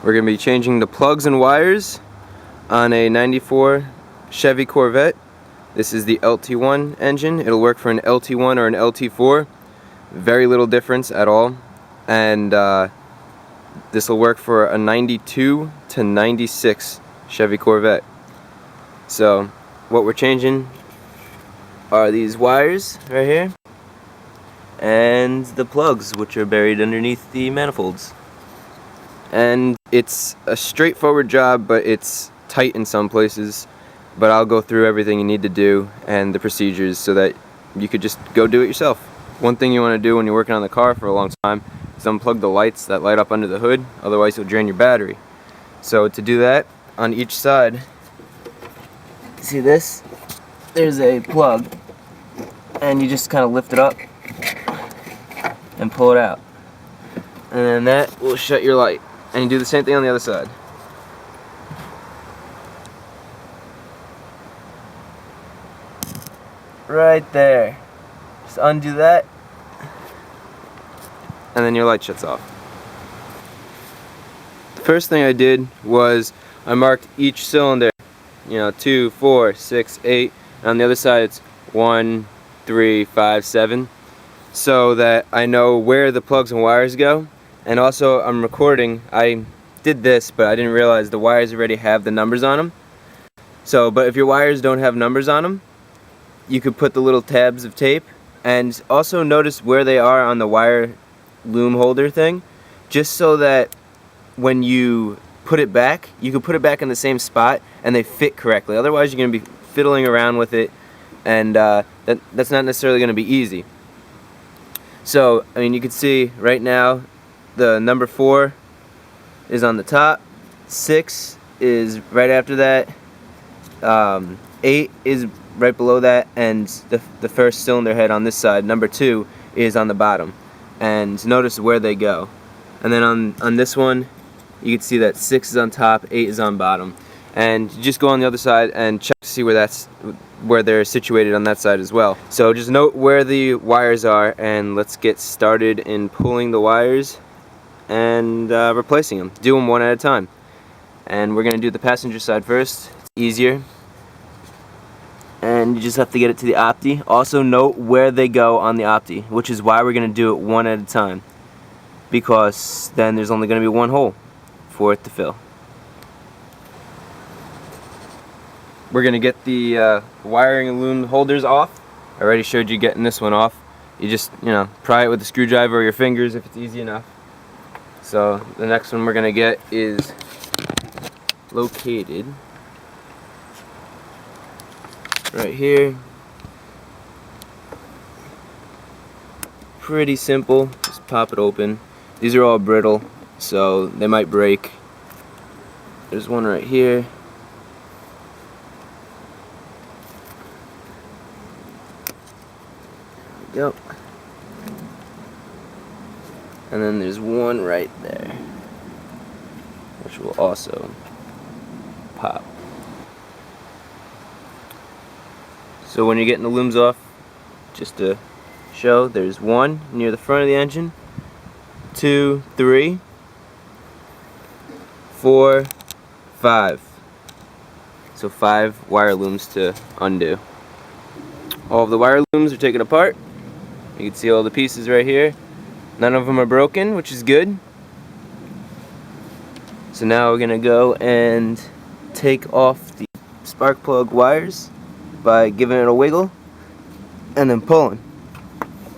We're going to be changing the plugs and wires on a 94 Chevy Corvette. This is the LT1 engine. It'll work for an LT1 or an LT4. Very little difference at all. And this will work for a 92 to 96 Chevy Corvette. So what we're changing are these wires right here and the plugs, which are buried underneath the manifolds. And it's a straightforward job, but it's tight in some places. But I'll go through everything you need to do and the procedures so that you could just go do it yourself. One thing you want to do when you're working on the car for a long time is unplug the lights that light up under the hood, otherwise you'll drain your battery. So to do that, on each side, see this? There's a plug, and you just kind of lift it up and pull it out. And then that will shut your light. And you do the same thing on the other side. Right there. Just undo that, and then your light shuts off. The first thing I did was I marked each cylinder, 2, 4, 6, 8, and on the other side it's 1, 3, 5, 7, so that I know where the plugs and wires go. And also I'm recording. I did this, but I didn't realize the wires already have the numbers on them. So, but if your wires don't have numbers on them, you could put the little tabs of tape, and also notice where they are on the wire loom holder thing, just so that when you put it back, you can put it back in the same spot and they fit correctly. Otherwise you're going to be fiddling around with it, and that's not necessarily going to be easy. So, I mean, you can see right now the number 4 is on the top, 6 is right after that, 8 is right below that, and the first cylinder head on this side, number 2, is on the bottom. And notice where they go. And then on this one, you can see that 6 is on top, 8 is on bottom. And you just go on the other side and check to see where they're situated on that side as well. So just note where the wires are, and let's get started in pulling the wires and replacing them. Do them one at a time. And we're going to do the passenger side first. It's easier. And you just have to get it to the opti. Also note where they go on the opti, which is why we're going to do it one at a time, because then there's only going to be one hole for it to fill. We're going to get the wiring and loom holders off. I already showed you getting this one off. You just, pry it with a screwdriver or your fingers if it's easy enough. So the next one we're going to get is located right here. Pretty simple, just pop it open. These are all brittle, so they might break. There's one right here. There we go. And then there's one right there, which will also pop. So when you're getting the looms off, just to show, there's 1 near the front of the engine, 2, 3, 4, 5. So 5 wire looms to undo. All of the wire looms are taken apart. You can see all the pieces right here. None of them are broken, which is good. So now we're going to go and take off the spark plug wires by giving it a wiggle and then pulling,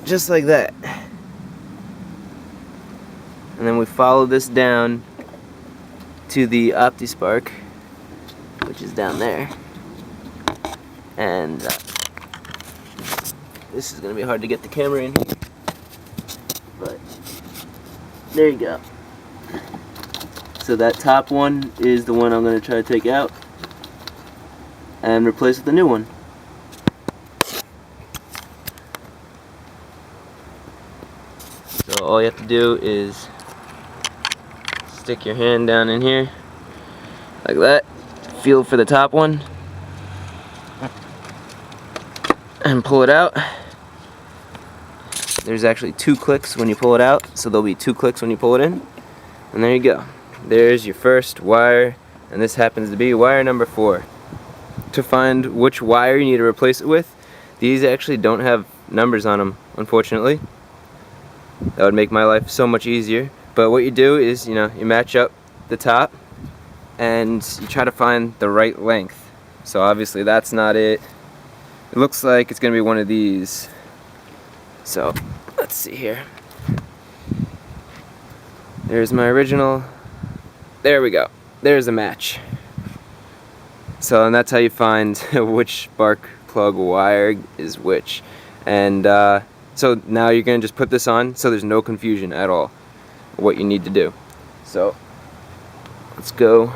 just like that. And then we follow this down to the OptiSpark, which is down there. And this is going to be hard to get the camera in here, but there you go. So that top one is the one I'm going to try to take out and replace with a new one. So all you have to do is stick your hand down in here like that, feel for the top one, and pull it out. There's actually 2 clicks when you pull it out, so there'll be 2 clicks when you pull it in, and there you go. there's your first wire, and this happens to be wire number 4. To find which wire you need to replace it with, these actually don't have numbers on them, unfortunately. That would make my life so much easier. But what you do is, you match up the top and you try to find the right length. So obviously that's not it. It looks like it's gonna be one of these. So let's see here. There's my original. There we go. There's a match. So, and that's how you find which spark plug wire is which. And so now you're going to just put this on so there's no confusion at all what you need to do. So let's go.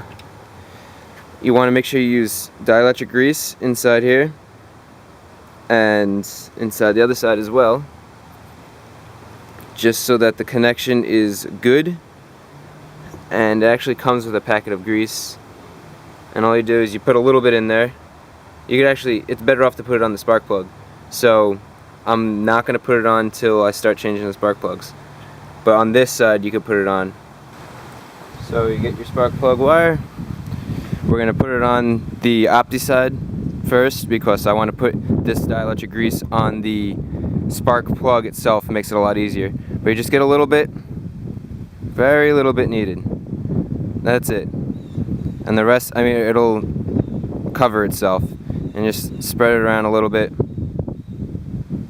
You want to make sure you use dielectric grease inside here and inside the other side as well, just so that the connection is good. And it actually comes with a packet of grease, and all you do is you put a little bit in there. You could actually, it's better off to put it on the spark plug. So I'm not going to put it on until I start changing the spark plugs, but on this side you could put it on. So you get your spark plug wire. We're going to put it on the opti side first because I want to put this dielectric grease on the spark plug itself. It makes it a lot easier, but you just get a little bit, very little bit needed. That's it. And the rest, I mean, it'll cover itself. And just spread it around a little bit.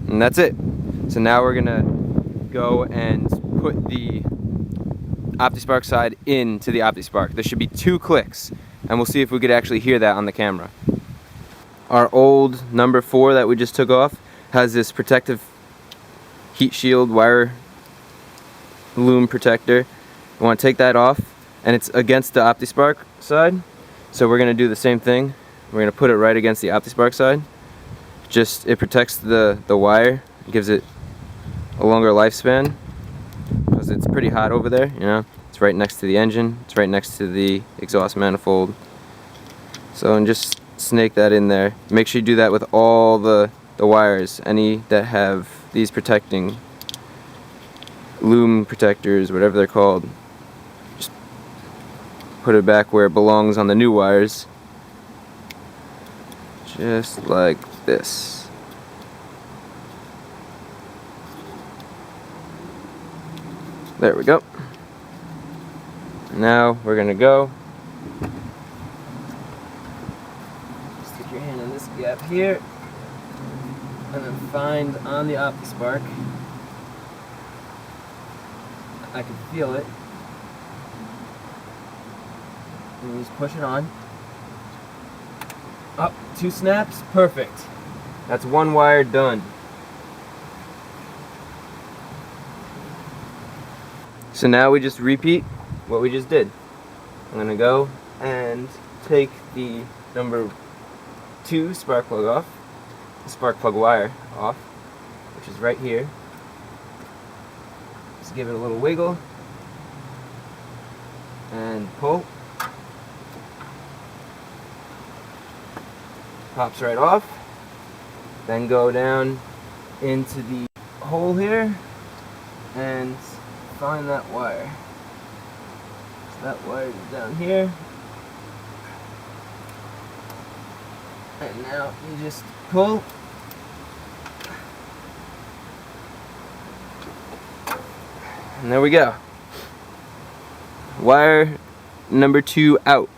And that's it. So now we're gonna go and put the OptiSpark side into the OptiSpark. There should be 2 clicks, and we'll see if we could actually hear that on the camera. Our old number 4 that we just took off has this protective heat shield wire loom protector. We want to take that off, and it's against the OptiSpark side. So we're going to do the same thing. We're going to put it right against the OptiSpark side. Just, it protects the wire. It gives it a longer lifespan because it's pretty hot over there, It's right next to the engine. It's right next to the exhaust manifold. So, and just snake that in there. Make sure you do that with all the wires, any that have these protecting loom protectors, whatever they're called. Just put it back where it belongs on the new wires. Just like this. There we go. Now we're gonna go. Stick your hand in this gap here, and then find on the OptiSpark. I can feel it. And you just push it on. Up, 2 snaps, perfect. That's 1 wire done. So now we just repeat what we just did. I'm gonna go and take the number 2 spark plug off, the spark plug wire off, which is right here. Just give it a little wiggle and pull. Pops right off. Then go down into the hole here and find that wire. So that wire is down here. And now you just pull. And there we go. Wire number 2 out.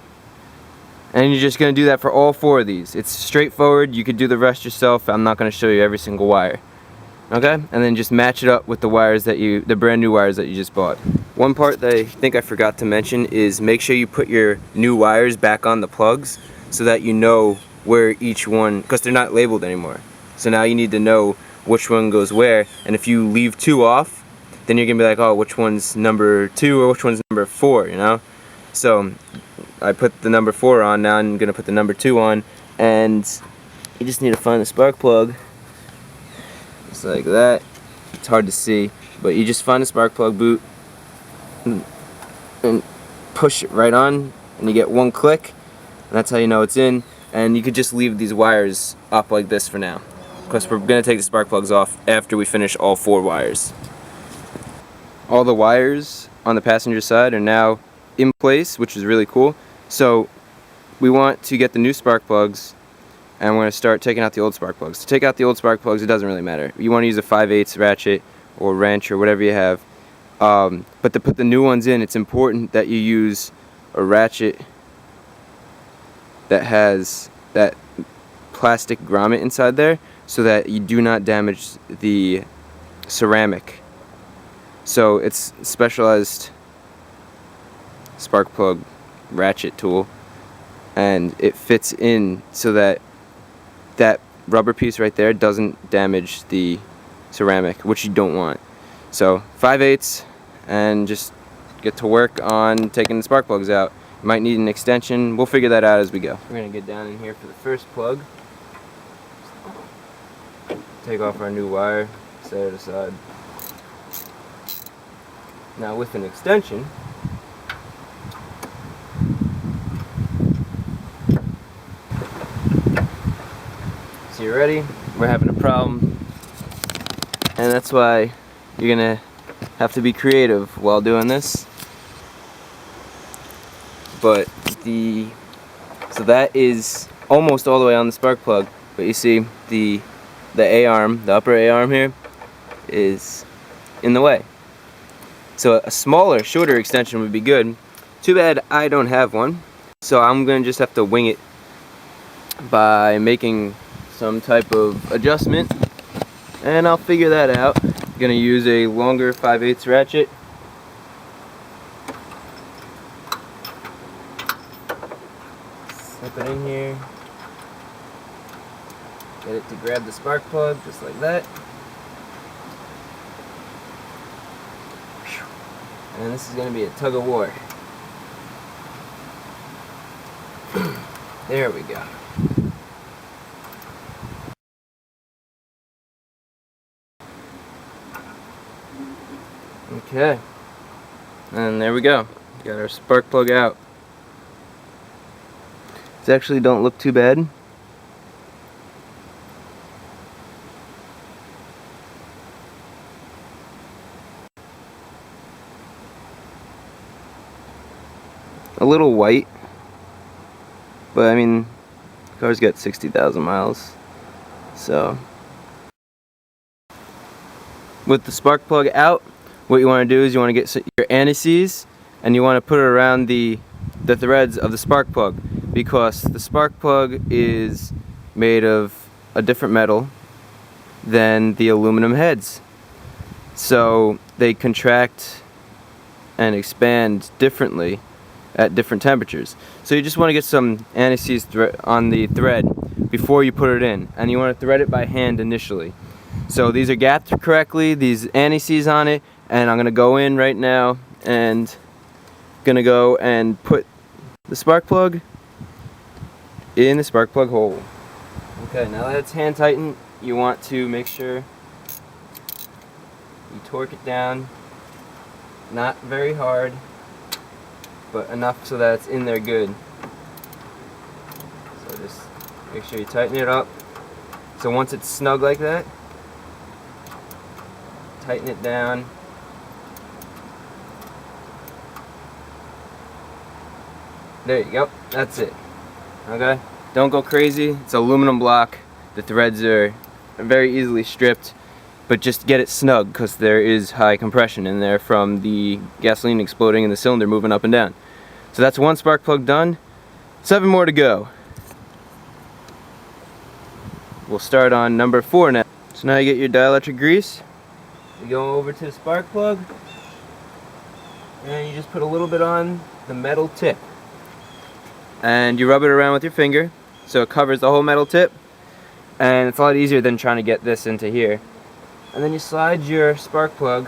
And you're just going to do that for all 4 of these. It's straightforward. You could do the rest yourself. I'm not going to show you every single wire. Okay? And then just match it up with the wires that the brand new wires that you just bought. One part that I think I forgot to mention is make sure you put your new wires back on the plugs so that you know where each one, because they're not labeled anymore. So now you need to know which one goes where. And if you leave 2 off, then you're going to be like, oh, which one's number 2 or which one's number 4, So I put the number 4 on, now I'm going to put the number 2 on, and you just need to find the spark plug, just like that. It's hard to see, but you just find the spark plug boot and push it right on, and you get 1 click, and that's how you know it's in. And you could just leave these wires up like this for now, because we're going to take the spark plugs off after we finish all 4 wires. All the wires on the passenger side are now in place, which is really cool. So we want to get the new spark plugs, and we're going to start taking out the old spark plugs. To take out the old spark plugs, it doesn't really matter. You want to use a 5/8 ratchet or wrench or whatever you have. But to put the new ones in, it's important that you use a ratchet that has that plastic grommet inside there, so that you do not damage the ceramic. So it's a specialized spark plug ratchet tool, and it fits in so that that rubber piece right there doesn't damage the ceramic, which you don't want. So 5/8, and just get to work on taking the spark plugs out. You might need an extension. We'll figure that out as we go. We're going to get down in here for the first plug. Take off our new wire, set it aside. Now with an extension, so you're ready, we're having a problem, and that's why you're gonna have to be creative while doing this. But so that is almost all the way on the spark plug, but you see the A-arm, the upper A-arm here, is in the way. So a smaller, shorter extension would be good. Too bad I don't have one, so I'm gonna just have to wing it by making some type of adjustment, and I'll figure that out. I'm gonna use a longer 5/8 ratchet. Slip it in here. Get it to grab the spark plug, just like that. And this is going to be a tug of war. There we go. Okay. And there we go. Got our spark plug out. These actually don't look too bad. A little white, but I mean, the car's got 60,000 miles, so. With the spark plug out, what you want to do is you want to get your anti-seize, and you want to put it around the threads of the spark plug, because the spark plug is made of a different metal than the aluminum heads. So they contract and expand differently at different temperatures. So you just want to get some anti-seize on the thread before you put it in, and you want to thread it by hand initially. So these are gapped correctly, these anti-seize on it, and I'm going to go in right now and going to go and put the spark plug in the spark plug hole. Okay, now that it's hand tightened, you want to make sure you torque it down, not very hard, but enough so that it's in there good. So just make sure you tighten it up. So once it's snug like that, tighten it down. There you go, that's it. Okay, don't go crazy, it's aluminum block. The threads are very easily stripped, but just get it snug, because there is high compression in there from the gasoline exploding and the cylinder moving up and down. So that's one spark plug done, 7 more to go. We'll start on number 4 now. So now you get your dielectric grease, you go over to the spark plug, and you just put a little bit on the metal tip. And you rub it around with your finger, so it covers the whole metal tip, and it's a lot easier than trying to get this into here. And then you slide your spark plug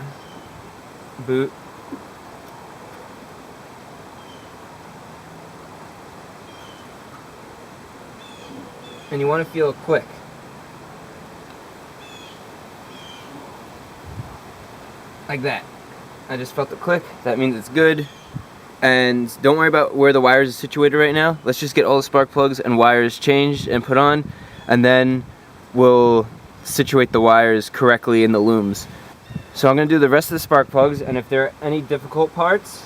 boot and you want to feel a click. Like that. I just felt the click. That means it's good. And don't worry about where the wires are situated right now. Let's just get all the spark plugs and wires changed and put on, and then we'll situate the wires correctly in the looms. So I'm going to do the rest of the spark plugs, and if there are any difficult parts,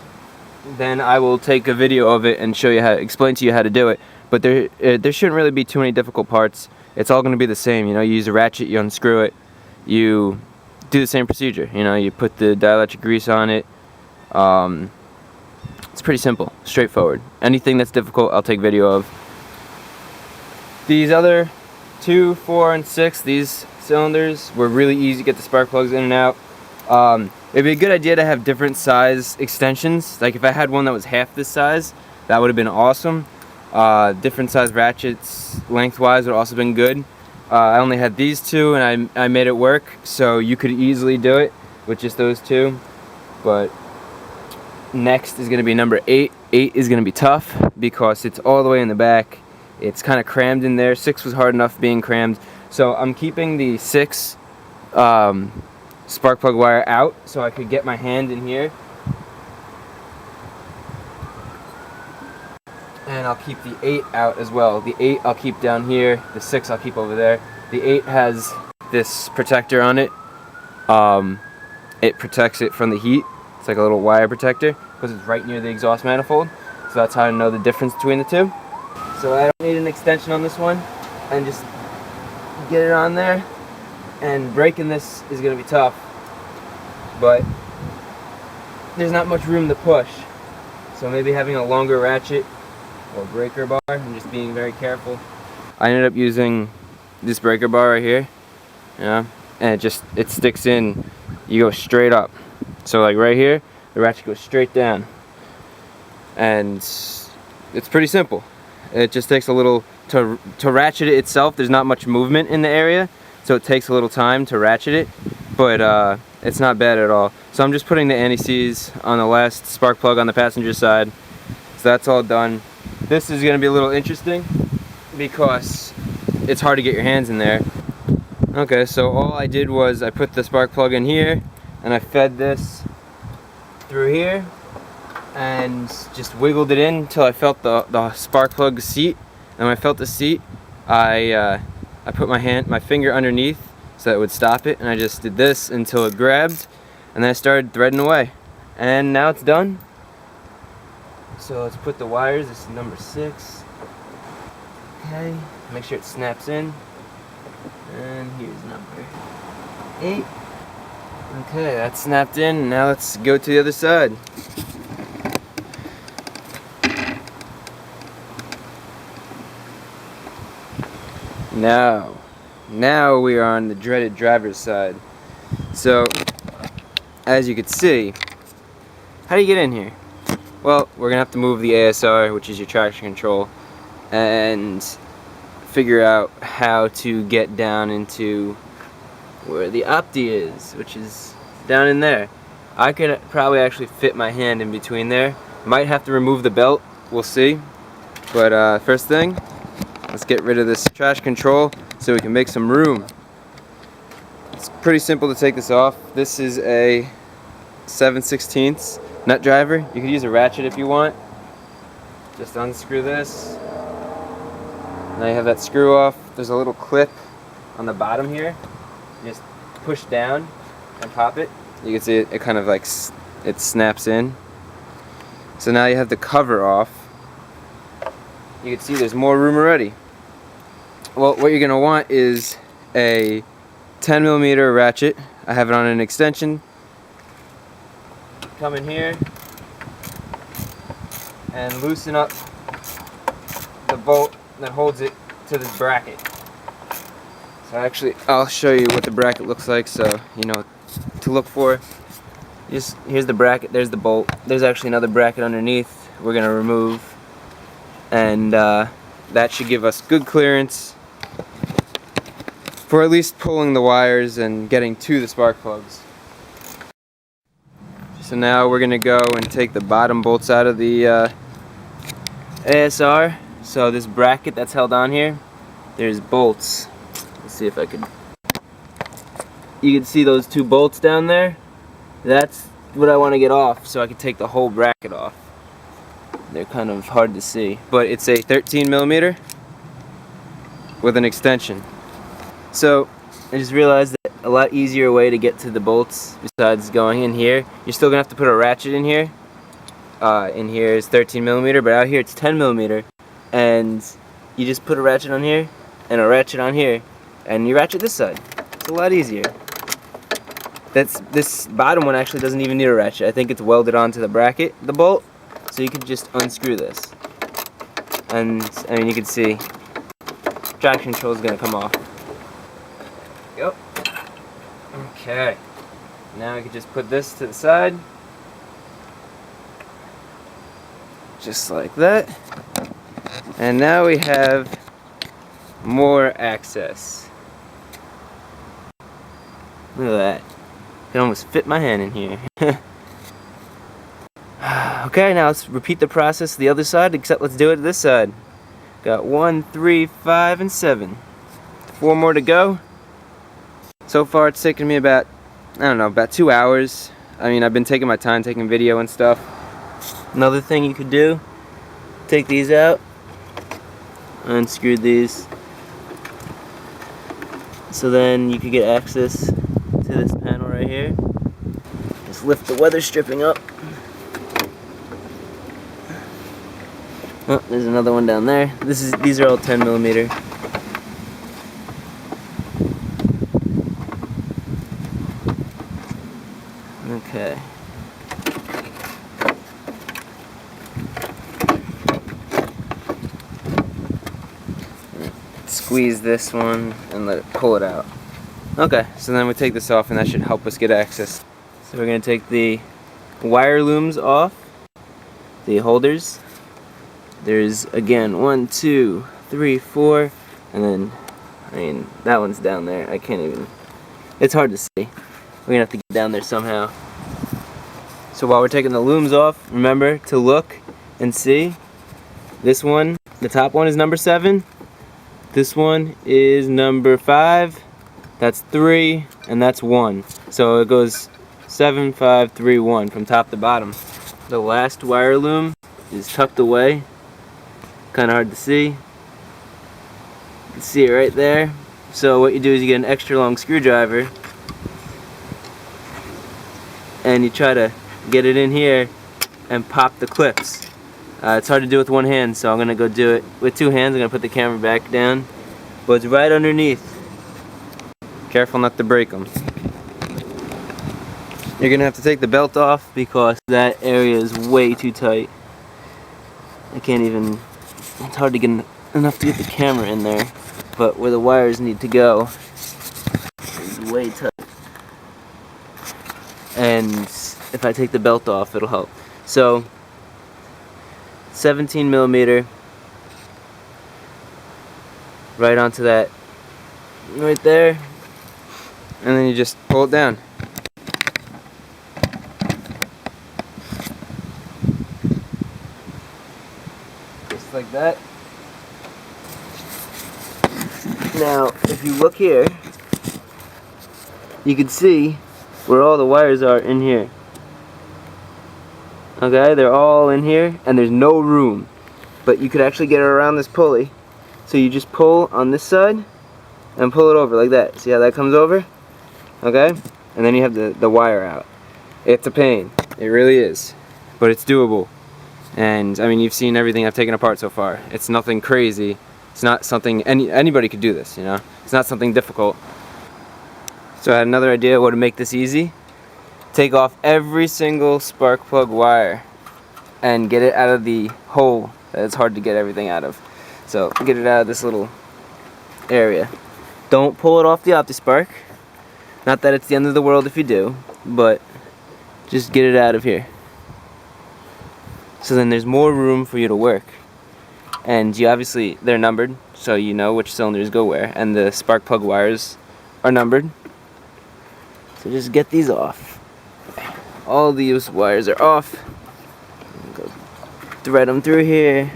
then I will take a video of it and show you how, explain to you how to do it. But there shouldn't really be too many difficult parts. It's all going to be the same. You know, you use a ratchet, you unscrew it, you do the same procedure. You know, you put the dielectric grease on it. It's pretty simple, straightforward. Anything that's difficult, I'll take video of. These other 2, 4, and 6, these cylinders were really easy to get the spark plugs in and out. It'd be a good idea to have different size extensions. Like if I had one that was half this size, that would have been awesome. Different size ratchets lengthwise would also been good. I only had these 2 and I made it work, so you could easily do it with just those 2. But next is going to be number 8. 8 is going to be tough because it's all the way in the back. It's kind of crammed in there. 6 was hard enough being crammed. So I'm keeping the 6 spark plug wire out so I could get my hand in here. And I'll keep the 8 out as well. The 8 I'll keep down here. The 6 I'll keep over there. The 8 has this protector on it. It protects it from the heat. It's like a little wire protector because it's right near the exhaust manifold. So that's how I know the difference between the 2. So I don't need an extension on this one. And just get it on there. And breaking this is going to be tough. But there's not much room to push. So maybe having a longer ratchet or breaker bar and just being very careful. I ended up using this breaker bar right here, and it sticks in. You go straight up. So like right here, the ratchet goes straight down, and it's pretty simple. It just takes a little to ratchet it itself. There's not much movement in the area, so it takes a little time to ratchet it, but it's not bad at all. So I'm just putting the anti-seize on the last spark plug on the passenger side. So that's all done. This is going to be a little interesting because it's hard to get your hands in there. Okay, so all I did was I put the spark plug in here and I fed this through here and just wiggled it in until I felt the spark plug seat. And when I felt the seat, I put my finger underneath so that it would stop it, and I just did this until it grabbed, and then I started threading away. And now it's done. So let's put the wires. This is number 6. Okay, make sure it snaps in. And here's number 8. Okay, that's snapped in. Now let's go to the other side. Now we are on the dreaded driver's side. So, as you can see, how do you get in here? Well, we're gonna have to move the ASR, which is your traction control, and figure out how to get down into where the Opti is, which is down in there. I could probably actually fit my hand in between there. Might have to remove the belt, we'll see. But first thing, let's get rid of this traction control so we can make some room. It's pretty simple to take this off. This is a 7/16 nut driver. You could use a ratchet if you want. Just unscrew this. Now you have that screw off. There's a little clip on the bottom here. You just push down and pop it. You can see it kind of like it snaps in. So now you have the cover off. You can see there's more room already. Well, what you're going to want is a 10mm ratchet. I have it on an extension. Come in here and loosen up the bolt that holds it to this bracket. So actually, I'll show you what the bracket looks like so you know to look for. Here's the bracket, there's the bolt. There's actually another bracket underneath we're going to remove. And that should give us good clearance for at least pulling the wires and getting to the spark plugs. So now we're going to go and take the bottom bolts out of the ASR. So this bracket that's held on here, there's bolts. Let's see if I can. You can see those 2 bolts down there. That's what I want to get off so I can take the whole bracket off. They're kind of hard to see, but it's a 13mm with an extension. So I just realized that a lot easier way to get to the bolts besides going in here. You're still gonna have to put a ratchet in here, in here is 13mm, but out here it's 10mm, and you just put a ratchet on here and a ratchet on here, and you ratchet this side. It's a lot easier. This bottom one actually doesn't even need a ratchet. I think it's welded onto the bracket, the bolt, so you can just unscrew this. And I mean, you can see traction control is gonna come off. Yep. Okay. Now I can just put this to the side, just like that. And now we have more access. Look at that. I can almost fit my hand in here. Okay, now let's repeat the process to the other side, except let's do it to this side. Got 1, 3, 5, and 7. 4 more to go. So far it's taken me about, I don't know, about 2 hours. I mean, I've been taking my time, taking video and stuff. Another thing you could do, take these out, unscrew these, so then you could get access to this panel right here. Just lift the weather stripping up. Oh, there's another one down there. These are all 10mm. Okay. Squeeze this one and let it pull it out. Okay, so then we take this off and that should help us get access. So we're going to take the wire looms off, the holders. There's again 1, 2, 3, 4, and then, I mean, that one's down there. I can't even, it's hard to see. We're going to have to get down there somehow. So while we're taking the looms off, remember to look and see. This one, the top one is number 7. This one is number 5. That's 3, and that's 1. So it goes 7, 5, 3, 1 from top to bottom. The last wire loom is tucked away. Kind of hard to see. You can see it right there. So what you do is you get an extra long screwdriver and you try to get it in here and pop the clips. It's hard to do with one hand, so I'm going to go do it with 2 hands. I'm going to put the camera back down, but it's right underneath. Careful not to break them. You're going to have to take the belt off because that area is way too tight. I can't even, it's hard to get enough to get the camera in there, but where the wires need to go is way tight. And if I take the belt off, it'll help. So 17mm right onto that right there, and then you just pull it down. Just like that. Now if you look here, you can see where all the wires are in here. Okay, they're all in here and there's no room, but you could actually get it around this pulley. So you just pull on this side and pull it over like that. See how that comes over? Okay, and then you have the wire out. It's a pain, it really is, but it's doable. And I mean, you've seen everything I've taken apart so far. It's nothing crazy. It's not something anybody could do this, you know. It's not something difficult. So I had another idea what to make this easy. Take off every single spark plug wire and get it out of the hole that it's hard to get everything out of. So get it out of this little area. Don't pull it off the OptiSpark. Not that it's the end of the world if you do, but just get it out of here. So then there's more room for you to work. And you obviously, they're numbered, so you know which cylinders go where, and the spark plug wires are numbered. So just get these off. All these wires are off. Go thread them through here.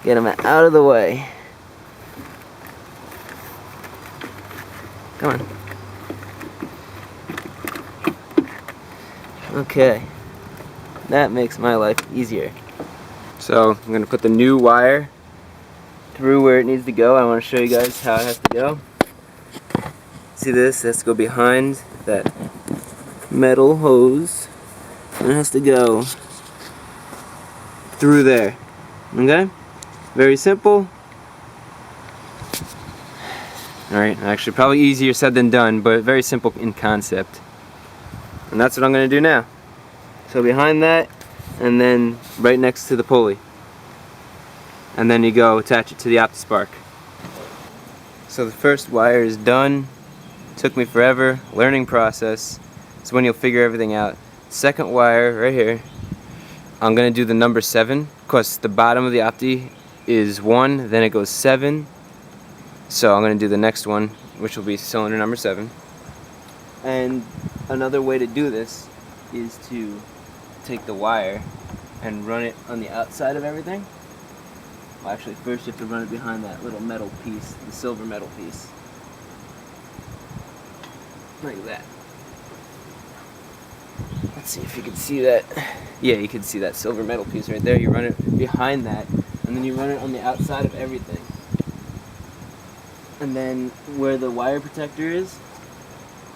Get them out of the way. Come on. Okay. That makes my life easier. So I'm going to put the new wire through where it needs to go. I want to show you guys how it has to go. See this? It has to go behind that metal hose, and it has to go through there. Okay? Very simple. Alright, actually probably easier said than done, but very simple in concept. And that's what I'm going to do now. So behind that, and then right next to the pulley. And then you go attach it to the OptiSpark. So the first wire is done. Took me forever, learning process. It's when you'll figure everything out. Second wire right here, I'm going to do the number 7, because the bottom of the Opti is 1, then it goes 7. So I'm going to do the next one, which will be cylinder number 7. And another way to do this is to take the wire and run it on the outside of everything. Well, actually, first you have to run it behind that little metal piece, the silver metal piece. Like that. Let's see if you can see that. Yeah, you can see that silver metal piece right there. You run it behind that, and then you run it on the outside of everything. And then where the wire protector is,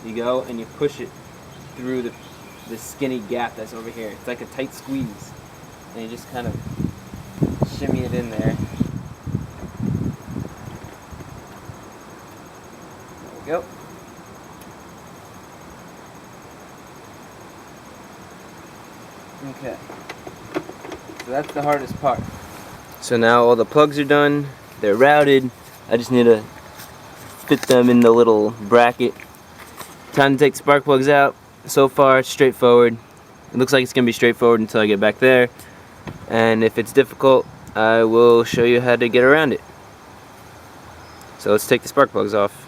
you go and you push it through the skinny gap that's over here. It's like a tight squeeze. And you just kind of shimmy it in there. There we go. Okay. So that's the hardest part. So now all the plugs are done. They're routed. I just need to fit them in the little bracket. Time to take the spark plugs out. So far, it's straightforward. It looks like it's going to be straightforward until I get back there. And if it's difficult, I will show you how to get around it. So let's take the spark plugs off.